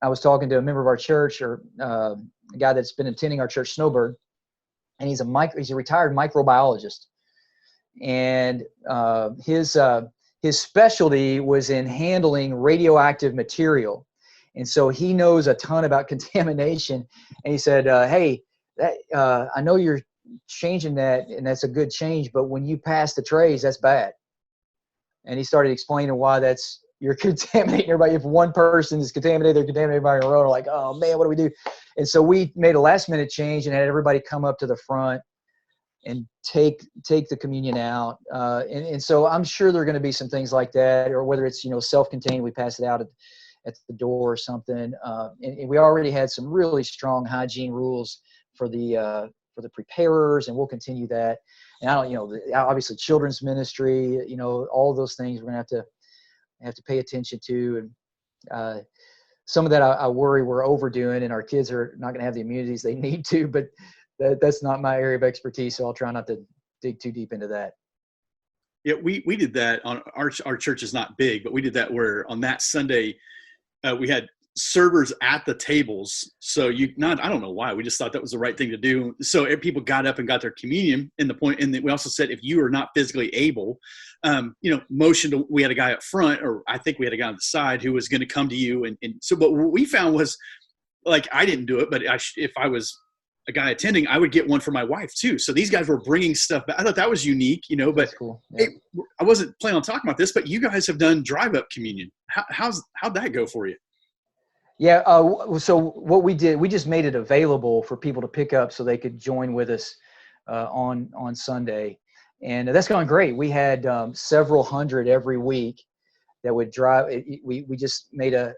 I was talking to a member of our church, or a guy that's been attending our church, Snowbird, and he's a retired microbiologist, and his specialty was in handling radioactive material, and so he knows a ton about contamination. And he said, "Hey, I know you're changing that, and that's a good change, but when you pass the trays, that's bad." And he started explaining why you're contaminating everybody. If one person is contaminated, they're contaminated by your own. We're like, oh man, what do we do? And so we made a last minute change and had everybody come up to the front and take the communion out. And so I'm sure there are going to be some things like that, or whether it's, self-contained, we pass it out at the door or something. And we already had some really strong hygiene rules for the preparers, and we'll continue that. And I don't, obviously children's ministry, all of those things we're going to have to pay attention to. And some of that I worry we're overdoing, and our kids are not going to have the immunities they need to, but that's not my area of expertise. So I'll try not to dig too deep into that. Yeah, we did that on our church is not big, but we did that where on that Sunday we had servers at the tables. So I don't know why, we just thought that was the right thing to do. So people got up and got their communion. And we also said, if you are not physically able, we had a guy up front, or I think we had a guy on the side who was going to come to you. And so, but what we found was, like, I didn't do it, but if I was a guy attending, I would get one for my wife too. So these guys were bringing stuff back. I thought that was unique, but that's cool. Yeah. I wasn't planning on talking about this, but you guys have done drive-up communion. How'd that go for you? Yeah. So what we did, we just made it available for people to pick up so they could join with us on Sunday. And that's going great. We had several hundred every week that would drive. We just made a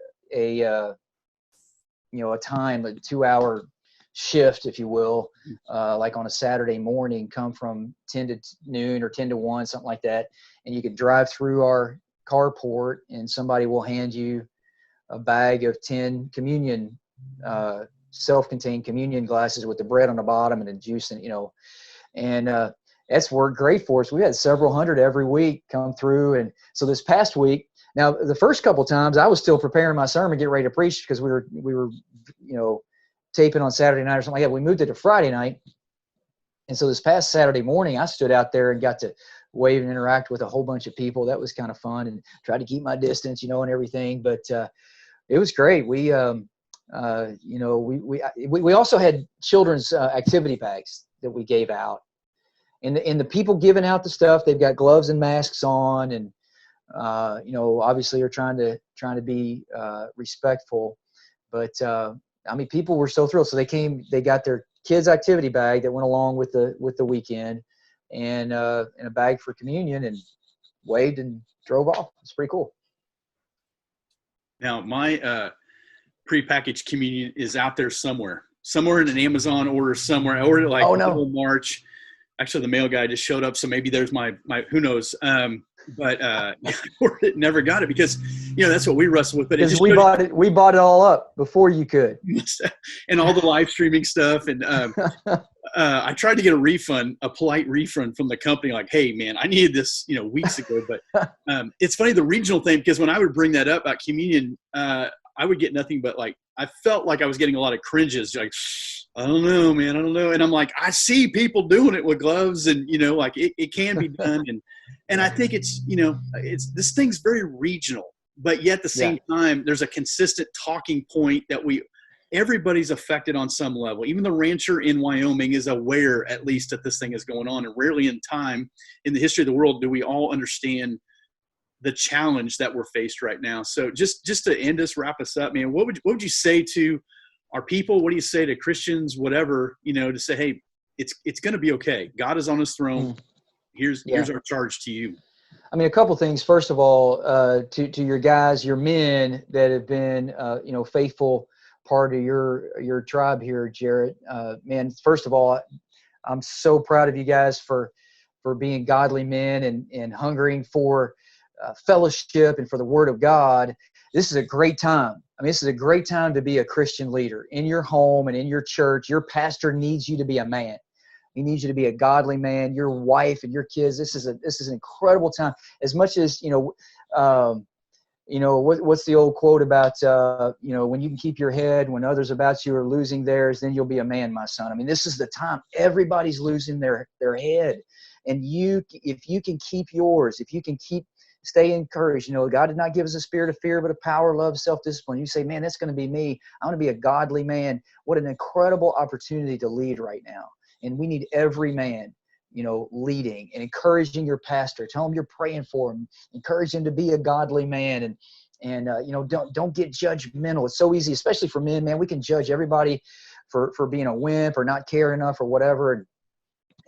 time, a 2-hour shift, if you will, like on a Saturday morning, come from 10 to noon or 10 to 1, something like that. And you could drive through our carport and somebody will hand you a bag of 10 communion, self-contained communion glasses with the bread on the bottom and the juice, and that's worked great for us. We had several hundred every week come through. And so this past week, now the first couple of times I was still preparing my sermon, get ready to preach, because we were taping on Saturday night or something like that. We moved it to Friday night. And so this past Saturday morning, I stood out there and got to wave and interact with a whole bunch of people. That was kind of fun, and tried to keep my distance, and everything. But it was great. We also had children's activity bags that we gave out, and the people giving out the stuff, they've got gloves and masks on, and obviously are trying to be respectful. But people were so thrilled. So they got their kids' activity bag that went along with the weekend, and a bag for communion, and waved and drove off. It's pretty cool. Now, my prepackaged communion is out there somewhere in an Amazon order somewhere. I ordered it middle of March. Actually, the mail guy just showed up, so maybe there's my who knows. But I ordered it, never got it, because that's what we wrestle with. But because we bought it all up before you could, and all the live streaming stuff. And I tried to get a polite refund from the company, like, hey man, I needed this weeks ago. But it's funny, the regional thing, because when I would bring that up about communion, I would get nothing but like I felt like I was getting a lot of cringes, like, I don't know, man, I don't know. And I'm like, I see people doing it with gloves, and, like it can be done. And I think it's, this thing's very regional, but yet at the same time, there's a consistent talking point that everybody's affected on some level. Even the rancher in Wyoming is aware, at least, that this thing is going on. And rarely in the history of the world, do we all understand the challenge that we're faced right now. So just to end us, wrap us up, man, what would you say to our people? What do you say to Christians, whatever, to say, hey, it's going to be okay. God is on his throne. Here's our charge to you. I mean, a couple things. First of all, to your guys, your men that have been, faithful part of your tribe here, Jarrett, man, first of all, I'm so proud of you guys for being godly men and hungering for fellowship and for the word of God. This is a great time. I mean, this is a great time to be a Christian leader in your home and in your church. Your pastor needs you to be a man. He needs you to be a godly man. Your wife and your kids. This is an incredible time. As much as what's the old quote about when you can keep your head when others about you are losing theirs, then you'll be a man, my son. I mean, this is the time. Everybody's losing their head, and if you can keep yours, if you can stay encouraged. God did not give us a spirit of fear, but of power, love, self-discipline. You say, man, that's going to be me. I want to be a godly man. What an incredible opportunity to lead right now. And we need every man, leading and encouraging your pastor. Tell him you're praying for him. Encourage him to be a godly man. And don't get judgmental. It's so easy, especially for men, man. We can judge everybody for being a wimp or not caring enough or whatever.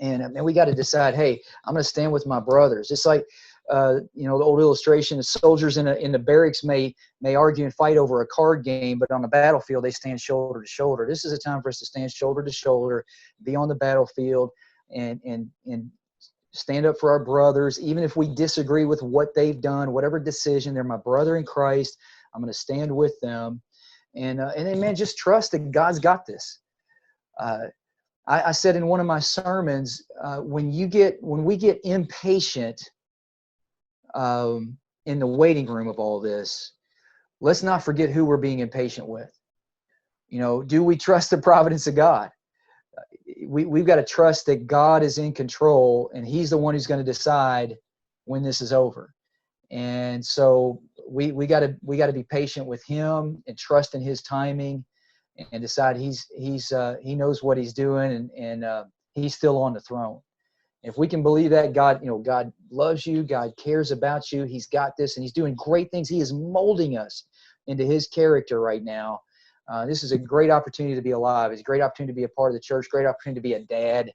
And we got to decide, hey, I'm going to stand with my brothers. It's like, the old illustration, the soldiers in the barracks may argue and fight over a card game, but on the battlefield, they stand shoulder to shoulder. This is a time for us to stand shoulder to shoulder, be on the battlefield and stand up for our brothers. Even if we disagree with what they've done, whatever decision, they're my brother in Christ. I'm going to stand with them. And then, man, just trust that God's got this. I said in one of my sermons, when we get impatient, in the waiting room of all this, let's not forget who we're being impatient with. Do we trust the providence of God? We've got to trust that God is in control, and he's the one who's going to decide when this is over. And so we got to be patient with him and trust in his timing and decide he knows what he's doing and he's still on the throne. If we can believe that, God loves you, God cares about you, he's got this, and he's doing great things. He is molding us into his character right now. This is a great opportunity to be alive. It's a great opportunity to be a part of the church, great opportunity to be a dad.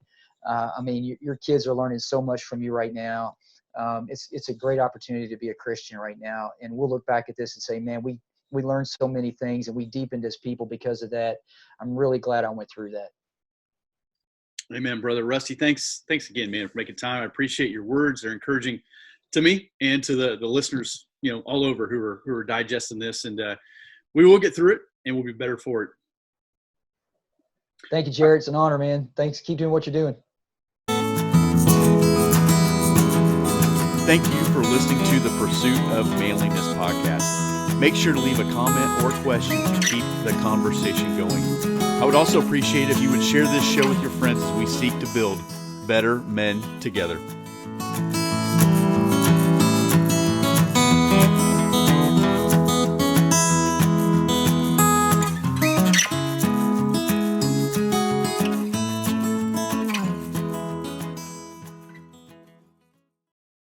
Your kids are learning so much from you right now. It's a great opportunity to be a Christian right now. And we'll look back at this and say, man, we learned so many things and we deepened as people because of that. I'm really glad I went through that. Amen, brother. Rusty, thanks again, man, for making time. I appreciate your words. They're encouraging to me and to the listeners, all over who are digesting this. And we will get through it, and we'll be better for it. Thank you, Jared. It's an honor, man. Thanks. Keep doing what you're doing. Thank you for listening to the Pursuit of Manliness podcast. Make sure to leave a comment or question to keep the conversation going. I would also appreciate if you would share this show with your friends as we seek to build better men together.